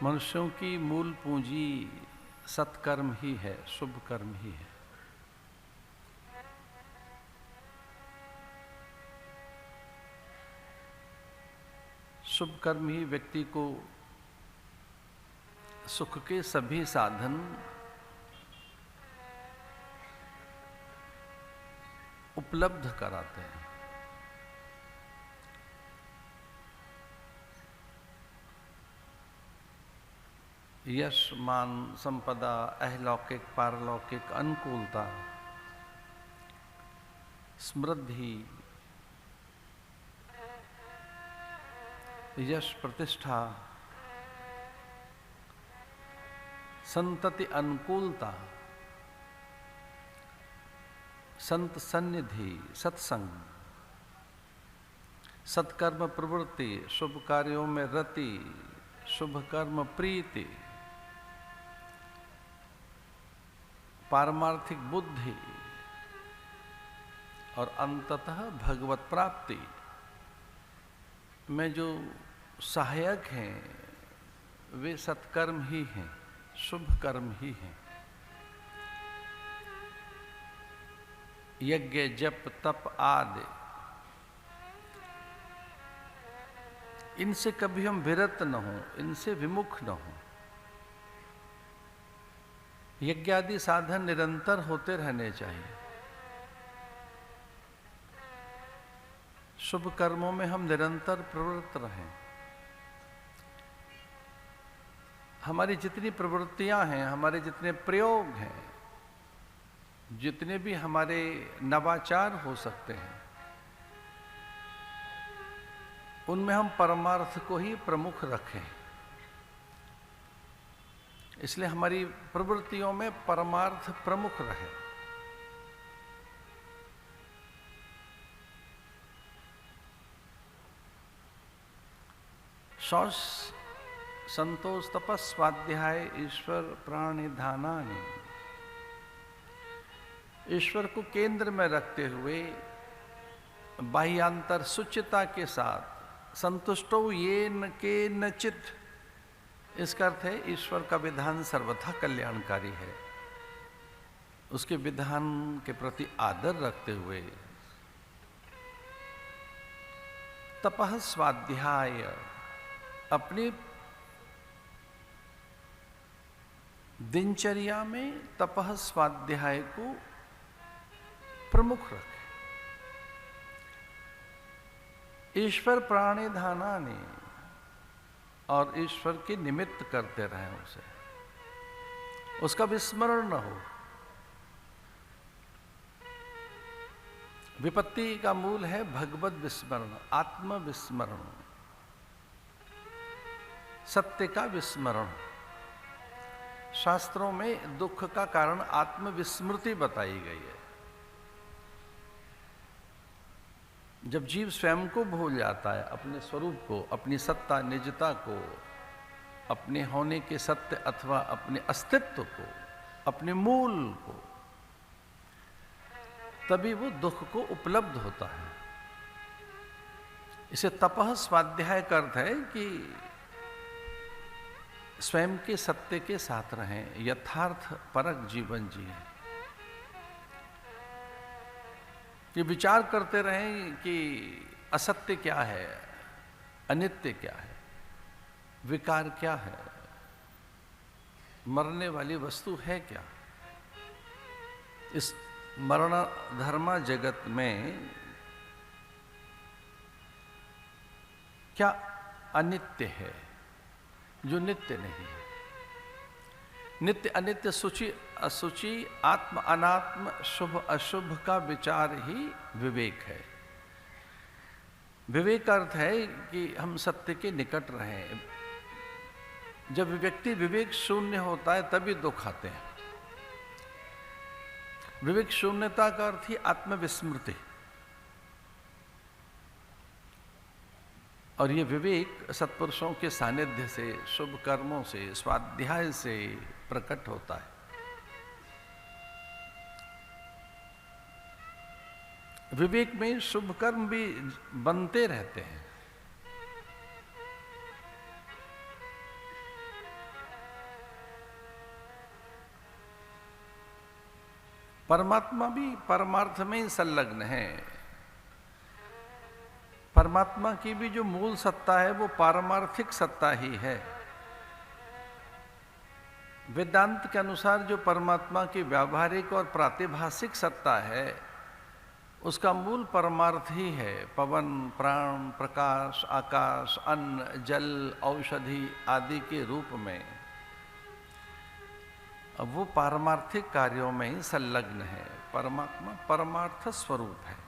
मनुष्यों की मूल पूंजी सत्कर्म ही है, शुभ कर्म ही है। शुभ कर्म ही व्यक्ति को सुख के सभी साधन उपलब्ध कराते हैं। यश, मान, संपदा, अहलौकिक पारलौकिक अनुकूलता, समृद्धि, यश, प्रतिष्ठा, संतति अनुकूलता, संत सन्निधि, सत्संग, सत्कर्म प्रवृत्ति, शुभ कार्यों में रति, शुभ कर्म प्रीति, पारमार्थिक बुद्धि और अंततः भगवत प्राप्ति में जो सहायक हैं वे सत्कर्म ही हैं, शुभ कर्म ही हैं। यज्ञ, जप, तप आदि इनसे कभी हम विरत न हों, इनसे विमुख न हों। यज्ञ आदि साधन निरंतर होते रहने चाहिए। शुभ कर्मों में हम निरंतर प्रवृत्त रहें। हमारी जितनी प्रवृत्तियां हैं, हमारे जितने प्रयोग हैं, जितने भी हमारे नवाचार हो सकते हैं, उनमें हम परमार्थ को ही प्रमुख रखें। इसलिए हमारी प्रवृत्तियों में परमार्थ प्रमुख रहे। शौच, संतोष, तपस, स्वाध्याय, ईश्वर प्राणिधानानि, ईश्वर को केंद्र में रखते हुए बाह्यांतर सुचिता के साथ संतुष्टो येन केनचित्, इसका अर्थ है ईश्वर का विधान सर्वथा कल्याणकारी है। उसके विधान के प्रति आदर रखते हुए तपः स्वाध्याय, अपनी दिनचर्या में तपः स्वाध्याय को प्रमुख रखें। ईश्वर प्राणिधानानि, और ईश्वर के निमित्त करते रहें उसे, उसका विस्मरण न हो। विपत्ति का मूल है भगवत विस्मरण, आत्म विस्मरण, सत्य का विस्मरण। शास्त्रों में दुख का कारण आत्मविस्मृति बताई गई है। जब जीव स्वयं को भूल जाता है, अपने स्वरूप को, अपनी सत्ता निजता को, अपने होने के सत्य अथवा अपने अस्तित्व को, अपने मूल को, तभी वो दुख को उपलब्ध होता है। इसे तपः स्वाध्याय का अर्थ है कि स्वयं के सत्य के साथ रहें, यथार्थ परक जीवन जिए। ये विचार करते रहें कि असत्य क्या है, अनित्य क्या है, विकार क्या है, मरने वाली वस्तु है क्या। इस मरण धर्म जगत में क्या अनित्य है जो नित्य नहीं है। नित्य अनित्य, शुचि असुचि, आत्म अनात्म, शुभ अशुभ का विचार ही विवेक है। विवेक का अर्थ है कि हम सत्य के निकट रहें। जब व्यक्ति विवेक शून्य होता है तभी दुख आते हैं। विवेक शून्यता का अर्थ ही आत्मविस्मृति। और ये विवेक सत्पुरुषों के सानिध्य से, शुभ कर्मों से, स्वाध्याय से प्रकट होता है। विवेक में शुभ कर्म भी बनते रहते हैं। परमात्मा भी परमार्थ में ही संलग्न है। परमात्मा की भी जो मूल सत्ता है वो पारमार्थिक सत्ता ही है। वेदांत के अनुसार जो परमात्मा की व्यावहारिक और प्रातिभासिक सत्ता है उसका मूल परमार्थ ही है पवन, प्राण, प्रकाश, आकाश, अन्न, जल, औषधि आदि के रूप में। अब वो पारमार्थिक कार्यों में ही संलग्न है। परमात्मा परमार्थ स्वरूप है।